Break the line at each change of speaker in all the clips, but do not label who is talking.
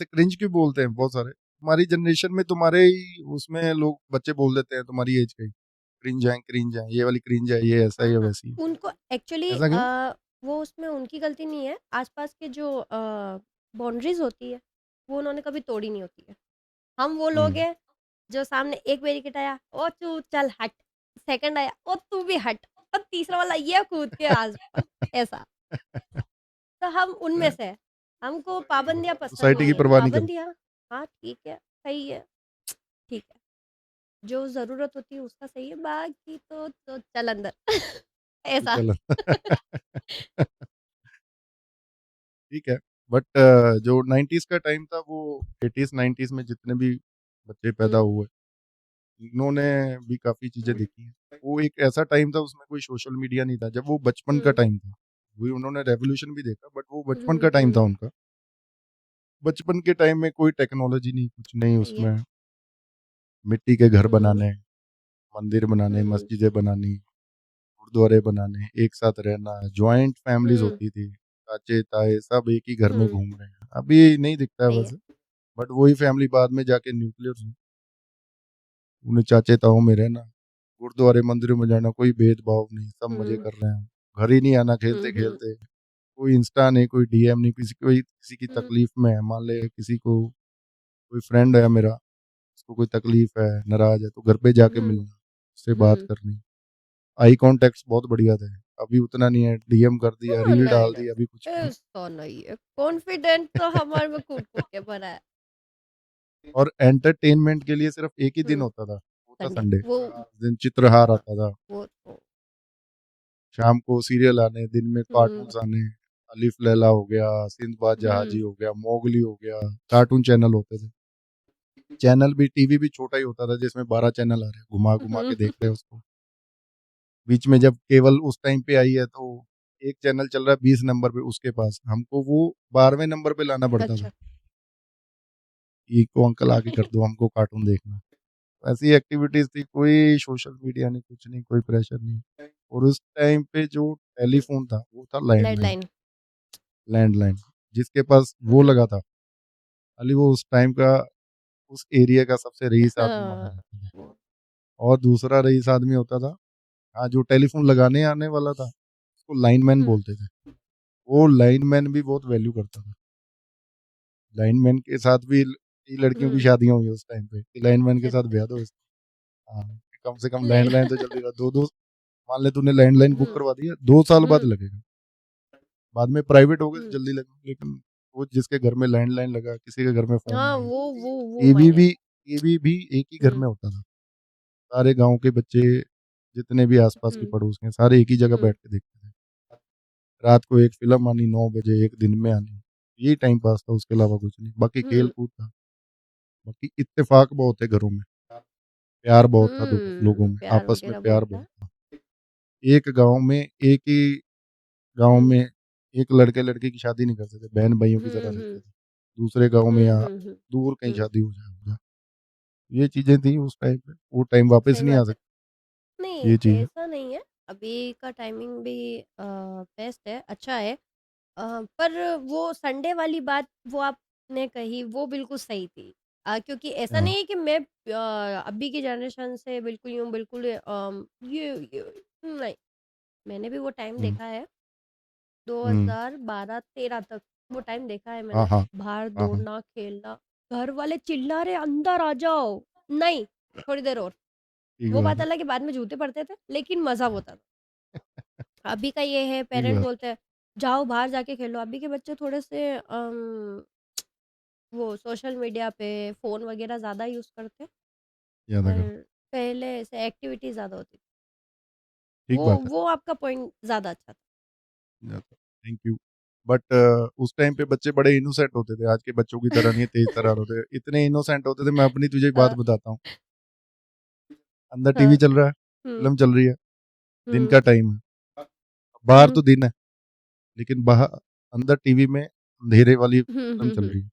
ऐसे क्रिंज क्यों बोलते हैं बहुत सारे? हमारी जनरेशन में तुम्हारे ही उसमें लोग बच्चे बोल देते हैं तुम्हारी एज के, क्रिंज है, ये वाली क्रिंज है, ये ऐसा है, ये
हाँ,
वैसी है।
उनको एक्चुअली
ऐसा क्यों?
वो उसमें उनकी गलती नहीं है, आसपास के जो बाउंड्रीज होती है वो उन्होंने कभी तोड़ी नहीं होती है। हम वो लोग
हम्म।
हैं जो सामने एक बैरिकेड आया, ओ तू चल हट, सेकंड आया, ओ तू भी हट, और तीसरा वाला ये कूद के आसपास, ऐसा। तो हम उनमें से हैं। हमको पाबंदियाँ पसंद
सोसाइटी की
नहीं है।
परवाह नहीं करते।
पाबंदियाँ, हाँ ठीक है, सही है, ठीक है। जो ज़रूरत होती है उसका सही है, बाकी तो चल अंदर
तो
ऐसा।
चलो ठीक है। बट जो 90s का टाइम था वो 80s 90s में जितने भी बच्चे पैदा
हुँ,
हुए इन्होंने भी काफ़ी चीज़ें देखी हैं। वो एक ऐसा टाइम था उसमें कोई सोशल मीडिया नहीं था, जब वो बचपन का
हुँ,
टाइम था। वही उन्होंने रेवोल्यूशन भी देखा बट वो बचपन
हुँ,
का टाइम था
हुँ,
उनका। बचपन के टाइम में कोई टेक्नोलॉजी नहीं, कुछ नहीं
सही है।
उसमें। मिट्टी के घर
हुँ,
बनाने, मंदिर बनाने,
हुँ,
मस्जिदें बनानी, गुरुद्वारे बनाने, एक साथ रहना, जॉइंट फैमिलीज़
हुँ,
होती थी। चाचे-ताए सब एक ही घर में
हुँ,
घूम रहे हैं। अभी नहीं दिखता है
सही है।
वैसे, बट वही फैमिली बाद में जाके न्यूक्लियर हुई। उन्हें चाचे-ताओं में रहना, गुरुद्वारे मंदिरों में जाना, कोई भेदभाव नहीं, सब मज़े
हुँ,
कर रहे हैं। घर ही नहीं आना
हुँ, हुँ,
खेलते-खेलते। कोई इंस्टा नहीं, कोई डीएम नहीं, किसी की
हुँ,
तकलीफ में है, मान ले किसी को कोई फ्रेंड है मेरा, उसको कोई तकलीफ है, नाराज़ है, तो घर पे जाके
हुँ,
मिलना, उससे बात
हुँ।
करनी। आई कॉन्टैक्ट्स बहुत बढ़िया थे। अभी उतना नहीं है, डीएम कर दिया,
हाँ,
रील
नहीं,
डाल
नहीं,
दी, अभी कुछ नहीं।
ऐसा नहीं है। कॉन्फिडेंट तो हमारे में कूट-कूट के भरा है।
और एंटरटेनमेंट के लिए सिर्फ एक ही दिन
हुँ,
होता था, वो था
संडे
संडे।
वो
उस दिन चित्रहार आता था,
वो तो
शाम को सीरियल आने, दिन में
हुँ,
कार्टून्स आने, अलिफ लैला हो गया, सिंदबाद जहाजी
हुँ,
हो गया, मोगली हो गया, कार्टून चैनल होते थे। चैनल भी टीवी भी छोटा ही होता था जिसमें 12 चैनल आ रहे हैं, घुमा-घुमा
हुँ,
के देख रहे हैं उसको। बीच में जब केबल उस टाइम पे आई है तो एक चैनल चल रहा है 20 नंबर पे उसके पास, हमको वो 12वें नंबर पे लाना पड़ता था।
अच्छा।
ये को अंकल आगे कर दो हमको कार्टून देखना। ऐसी एक्टिविटीज़ थी, कोई सोशल मीडिया नहीं, कुछ नहीं, कोई प्रेशर नहीं। और उस टाइम पे जो टेलीफ़ोन था, वो था लैंडलाइन।
डेडलाइन।
लैंडलाइन, जिसके पास वो
हुँ,
लगा था, खाली वो उस टाइम का, उस एरिया का सबसे रईस आदमी माना
हाँ,
जाता था।
वो
और दूसरा रईस आदमी होता था, हाँ, जो टेलीफ़ोन लगाने आने वाला था, उसको लाइनमैन
हुँ,
बोलते थे। वो लाइनमैन भी बहुत वैल्यू करता था। लाइनमैन के साथ भी कई लड़कियों की
हुँ,
शादियाँ हुई उस टाइम पे, कि लाइनमैन के साथ
अच्छा।
ब्याह दो इसको। हाँ, कि कम से कम
लैंड
लैंडलाइन तो जल्दी का 2-2, मान ले तूने लैंडलाइन बुक
हुँ,
करवा दिया, 2 साल बाद
हुँ,
लगेगा। बाद में प्राइवेट हो गए तो
हुँ।
जल्दी लगा, लेकिन वो जिसके घर में लैंडलाइन लगा, किसी के घर में फ़ोन
हाँ,
नहीं।
वो
टीवी
मायने
भी
रखता
टीवी भी एक ही
है।
घर में होता था। सारे गाँव के बच्चे, जितने भी आस-पास के
हुँ,
पड़ोस के, सारे एक ही जगह
हुँ,
बैठ के देखते थे। रात को एक फ़िल्म आनी 9 बजे, एक दिन में आनी। यही टाइम पास था, उसके अलावा कुछ नहीं। बाकी
हुँ,
खेल-कूद था। बाकी इत्तेफ़ाक बहुत है घरों में, प्यार बहुत था लोगों में,
प्यार
आपस में
वग़ैरह
प्यार
बहुत
बहुत
है।
था। एक गाँव में एक ही गाँव
हुँ,
में एक लड़के-लड़के की शादी नहीं करते थे, बहन-भाइयों की तरह
हुँ,
रहते
हुँ,
थे। दूसरे गाँव में
हुँ,
या
हुँ, हुँ,
दूर कहीं
हुँ,
शादी हो जाए। ये चीज़ें थी उस टाइम पे, वो टाइम वापस
सही
नहीं आ
बात है।
सकता,
नहीं,
ये चीज़ है।
ऐसा नहीं है, अभी का टाइमिंग भी बेस्ट है, अच्छा है। पर वो संडे वाली बात वो आपने कही वो बिल्कुल सही थी। क्योंकि ऐसा
हाँ,
नहीं है कि मैं अभी की जनरेशन से बिल्कुल यूँ बिल्कुल ये नहीं, मैंने भी वो टाइम
हुँ,
देखा है,
हुँ।
2012-13 तक वो टाइम देखा है
हाँ,
मैंने।
हाँ।
बाहर
हाँ, हाँ।
दौड़ना, खेलना, घर वाले चिल्ला रहे अंदर आ जाओ, नहीं, थोड़ी देर और।
ठीक
वो
बात
बात
है,
अलग है बाद में जूते पड़ते थे, लेकिन मज़ा वो था। अभी का ये है
ठीक
पेरेंट्स
बात।
बोलते हैं, जाओ बाहर जाके खेलो। अभी के बच्चे थोड़े से वो सोशल मीडिया पे फ़ोन वगैरह ज़्यादा यूज़ करते हैं
ज़्यादा कर,
और पहले ऐसे एक्टिविटी ज़्यादा होती थी।
ठीक बात है।
वो आपका पॉइंट ज़्यादा अच्छा था।
Thank you. बट उस टाइम पे बच्चे बड़े इनोसेंट होते थे, आज के बच्चों की तरह नहीं तेज़ तर्रार होते। इतने इनोसेंट होते थे, मैं अपनी तुझे एक बात
हाँ,
बताता हूँ। अंदर टीवी
हाँ।
चल रहा है,
हुँ,
फ़िल्म चल रही है, दिन
हुँ,
का टाइम है। बाहर
हुँ,
तो दिन है, लेकिन बाहर अंदर टीवी में अंधेरे वाली
हुँ,
फ़िल्म
हुँ,
चल
हुँ,
रही है,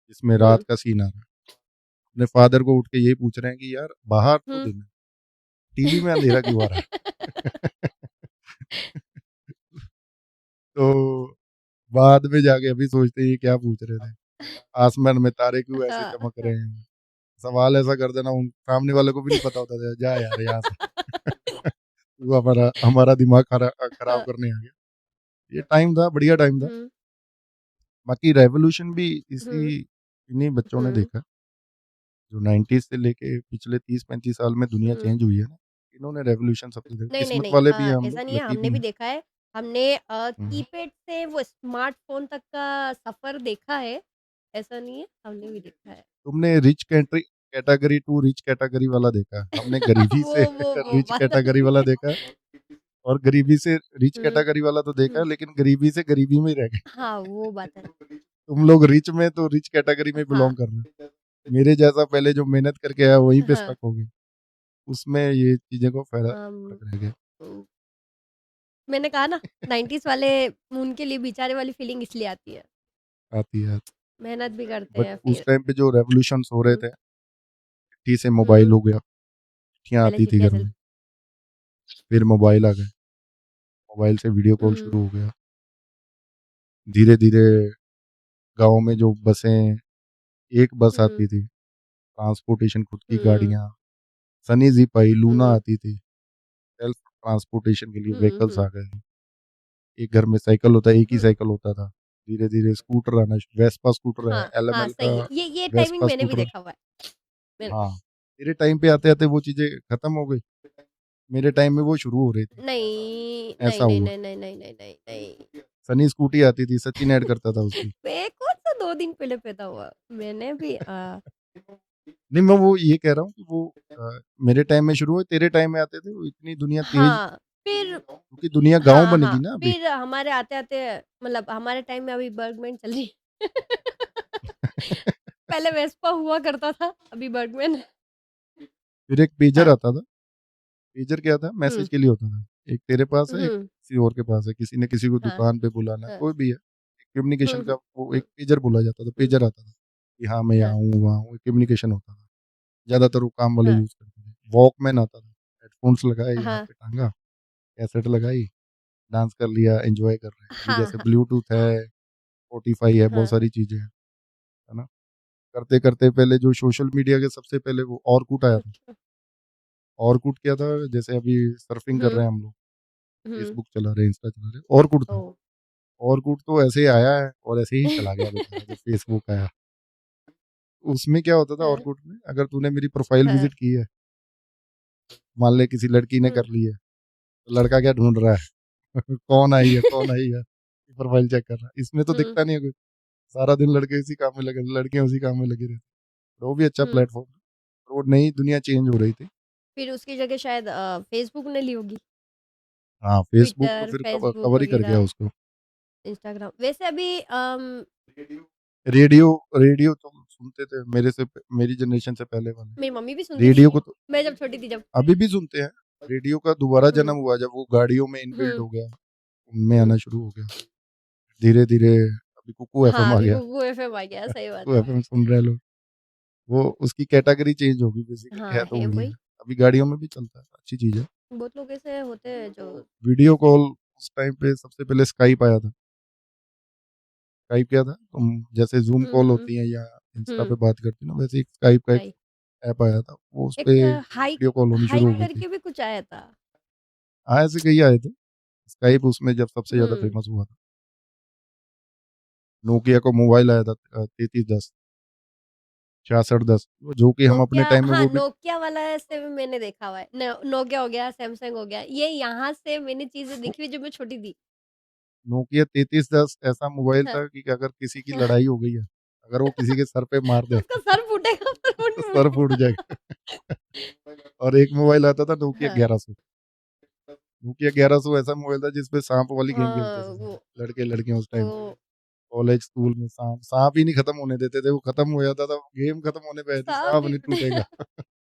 जिसमें रात
हुँ,
का सीन आ रहा है। अपने फादर को उठ के यही पूछ रहे हैं कि यार बाहर तो
हुँ।
दिन है, टीवी में अंधेरा क्यों आ रहा है? तो बाद में जाके अभी सोचते हैं ये क्या पूछ रहे थे। आसमान में तारे क्यों ऐसे
हाँ।
चमक रहे हैं, सवाल ऐसा कर देना, उन सामने वाले को भी नहीं पता होता था, जा यार यहाँ से। वो हमारा हमारा दिमाग खराब
हाँ,
करने आ गया। ये टाइम था, बढ़िया टाइम था।
हुँ,
बाकी रेवोल्यूशन भी
हुँ,
इन्हीं बच्चों ने
हुँ,
देखा, जो 90s से लेके पिछले 30-35 साल में दुनिया
हुँ।
चेंज हुई है ना, इन्होंने रेवोल्यूशन सबसे देखा।
नहीं, नहीं,
किस्मत
नहीं
वाले भी हैं हम
ऐसा
लोग,
नहीं है,
लकी
हमने
भी
भी
हैं।
देखा है। हमने
हुँ।
कीपैड से वो स्मार्टफ़ोन तक का सफ़र देखा है, ऐसा नहीं है, हमने भी देखा है।
तुमने rich category to rich category वाला देखा है, हमने गरीबी से
वो
रिच
बात
कैटेगरी
अलग
वाला
है।
देखा है, और गरीबी से रिच
हुँ,
कैटेगरी वाला तो देखा
हुँ।
है, लेकिन गरीबी से गरीबी में ही रह गए।
हाँ, वो बात है।
तुम लोग रिच में तो रिच कैटेगरी में
हाँ,
बिलोंग कर रहे हो। मेरे जैसा पहले जो मेहनत करके आया वहीं पे
हाँ।
स्टक हो गया। उसमें ये चीज़ें को
अम,
फ़र्क रह गया।
तो मैंने कहा ना 90s वाले उनके लिए बेचारे वाली फीलिंग इसलिए आती है।
आती है।
मेहनत भी करते
बट
हैं
उस
फिर।
टाइम पे जो रेवोल्यूशंस हो रहे
हुँ,
थे, चिट्ठी से मोबाइल
हुँ।
हो गया, चिट्ठियाँ
पहले
आती थी
चिट्ठियाँ
घर
चल
में, फिर मोबाइल आ गए, मोबाइल से वीडियो कॉल
हुँ,
शुरू हो गया। धीरे-धीरे गाँव में जो बसें, एक बस
हुँ,
आती थी, ट्रांसपोर्टेशन खुद की
हुँ,
गाड़ियाँ, सनी ज़िप आई, लूना
हुँ,
आती थी, सेल्फ ट्रांसपोर्टेशन के लिए
हुँ,
व्हीकल्स
हुँ।
आ गए। एक घर में साइकिल होता है, एक ही
हुँ,
साइकिल होता था। धीरे-धीरे स्कूटर आना, वेस्पा स्कूटर है,
हाँ, हाँ,
एलएमएल का
सही है। ये टाइमिंग
वेस्पा
मैंने भी
स्कूटर।
देखा हुआ है। मैंने
हाँ, मेरे टाइम पे आते-आते वो चीज़ें खत्म हो गई। मेरे टाइम में वो शुरू हो रही थी,
नहीं, नहीं,
ऐसा
नहीं,
हुआ।
नहीं, नहीं, नहीं, नहीं, नहीं, नहीं।
सनी स्कूटी आती थी, सचिन ऐड करता था उसकी।
मैं कौन-सा 2 दिन पहले पैदा हुआ? मैंने भी
नहीं, मैं वो ये कह रहा हूँ कि वो मेरे टाइम में शुरू हुए, तेरे टाइम में आते थे, वो इतनी दुनिया तेज़,
हाँ, फिर
क्योंकि दुनिया गाँव
हाँ,
बनेगी
हाँ,
ना अभी।
फिर हमारे आते-आते मतलब हमारे टाइम में अभी बर्गमैन चल रही है। पहले वेस्पा हुआ करता था, अभी बर्गमैन है।
फिर एक पेजर
हाँ,
आता था। पेजर क्या था?
हुँ,
मैसेज के लिए होता था। एक तेरे पास है, एक
हुँ,
किसी और के पास है। किसी ने किसी को
हाँ,
दुकान पे बुलाना,
हाँ,
कोई भी है।
हुँ,
कम्युनिकेशन का
हुँ,
वो एक
हुँ,
पेजर बोला जाता था,
हुँ,
पेजर आता था कि हाँ, मैं यहाँ
हाँ,
हूँ, वहाँ हूँ, कम्युनिकेशन होता था। ज़्यादातर वो काम वाले
हाँ,
यूज़ करते थे। वॉकमैन आता था, हेडफ़ोन्स लगाए, यहाँ
हाँ,
पे टाँगा, कैसेट लगाई, डांस कर लिया, एन्जॉय कर रहे हैं। अभी
हाँ,
जैसे
हाँ,
ब्लूटूथ है, स्पॉटिफ़ाई है, बहुत
हाँ,
सारी चीज़ें हैं, है ना? करते-करते पहले जो सोशल मीडिया के सबसे पहले वो ऑरकुट आया था।
अच्छा,
ऑरकुट क्या था? जैसे अभी सर्फिंग कर
हुँ,
रहे हैं हम लोग,
हुँ,
फेसबुक चला रहे हैं, इंस्टा चला रहे हैं, ऑरकुट था।
ओह!
ऑरकुट तो ऐसे ही आया है और ऐसे ही चला गया बेचारा, जब फेसबुक आया। उसमें क्या होता था
हाँ,
ऑरकुट में, अगर तूने मेरी प्रोफ़ाइल
हाँ,
विज़िट की है, मान ले किसी लड़की ने
हुँ,
कर ली है, तो लड़का क्या ढूँढ रहा है? कौन आई है? प्रोफ़ाइल चेक कर रहा है। इसमें तो
हुँ,
दिखता नहीं है कुछ, सारा दिन लड़के इसी काम में लगे, लड़कियाँ उसी काम में लगी रहती। तो वो भी अच्छा
हुँ।
प्लेटफ़ॉर्म है। तो वो नई दुनिया चेंज हो रही थी।
फिर उसकी जगह शायद फ़ेसबुक ने ली होगी।
हाँ, फेसबुक तो
ट्विटर,
फिर
फ़ेसबुक
कवर ही कर गया
वग़ैरह,
उसको।
इंस्टाग्राम। वैसे अभी
रेडियो रेडियो तो सुनते थे, मेरी जनरेशन से पहले वाले।
मेरी मम्मी भी सुनती थी,
रेडियो को तो
मैं जब छोटी थी जब।
अभी भी सुनते हैं। रेडियो का दोबारा
हुँ,
जन्म हुआ जब वो गाड़ियों में इनबिल्ट
हुँ,
हो गया, उनमें
हुँ।
आना शुरू हो गया। धीरे-धीरे अभी कुकू एफएम
हाँ,
आ
अभी
गया।
कुकू एफएम आ गया, सही बात
कुकू
है।
एफएम सुन रहे हैं लोग। वो उसकी कैटेगरी चेंज होगी, बेसिकली है
हाँ,
तो
है
वही
वही।
है। अभी गाड़ियों में भी चलता है, अच्छी चीज़ है।
बहुत लोग ऐसे होते हैं जो
वीडियो कॉल उस टाइम पे सबसे पहले स्काइप आया था। स्काइप क्या था? तुम जैसे ज़ूम
हुँ,
कॉल
हुँ,
होती है या इंस्टा पे
हुँ,
बात करती है ना, वैसे एक स्काइप का एक
हाय।
ऐप आया था। वो उसपे
एक हाइक
वीडियो कॉल होनी शुरू
हाइक
हो गई थी।
करके भी कुछ आया था।
हाँ, ऐसे कई आए थे। स्काइप उसमें जब सबसे ज़्यादा
हुँ,
फेमस हुआ था। नोकिया का मोबाइल आया था 3310, 6610, जो कि हम अपने
नोकिया
टाइम में
हाँ,
वो भी
नोकिया वाला से भी मैंने देखा हुआ है। नोकिया हो गया, सैमसंग हो गया, ये यहाँ से मैंने चीज़ें देखी हुई जब मैं छोटी थी।
नोकिया 3310 ऐसा मोबाइल
हाँ।
था कि अगर किसी की लड़ाई हो गई है, अगर वो किसी के सर पे मार दे,
उसका सर फूटेगा पर वो
तो
नहीं
सर फूट
फूटेगा।
जाएगा। और एक मोबाइल आता था नोकिया
हाँ,
1100। नोकिया 1100 ऐसा मोबाइल था जिसपे सांप वाली गेम खेलते
हाँ,
थे
वो
सारे लड़के लड़कियां उस टाइम पे।
वो
कॉलेज स्कूल में सांप सांप ही नहीं खत्म होने देते थे, वो खत्म हो जाता था, गेम खत्म होने पे आती,
साँप
सांप
नहीं
नहीं
फूटेगा।
टूटेगा।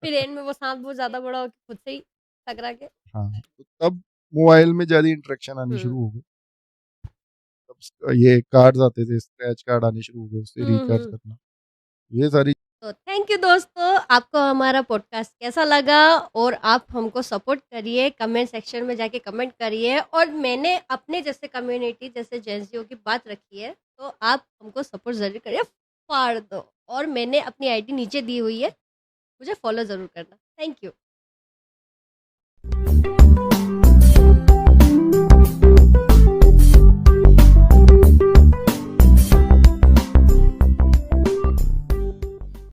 फिर एंड में वो साँप बहुत ज़्यादा बड़ा हो के खुद से ही टकरा के
हाँ, तो तब मोबाइल में ज्यादा इंटरेक्शन आनी
हुँ।
शुरू हो गई। तब ये कार्ड्स आते थे, स्क्रैच कार्ड आने शुरू हो गए, उससे
हुँ,
रिचार्ज
हुँ।
करना, ये सारी।
तो थैंक यू दोस्तों, आपको हमारा पॉडकास्ट कैसा लगा? और आप हमको सपोर्ट करिए, कमेंट सेक्शन में जाके कमेंट करिए और मैंने अपने जैसे कम्युनिटी जैसे जेन ज़ियो की बात रखी है, तो आप हमको सपोर्ट ज़रूर करिए। फाड़ दो। और मैंने अपनी आईडी नीचे दी हुई है, मुझे फॉलो ज़रूर करना। Thank you.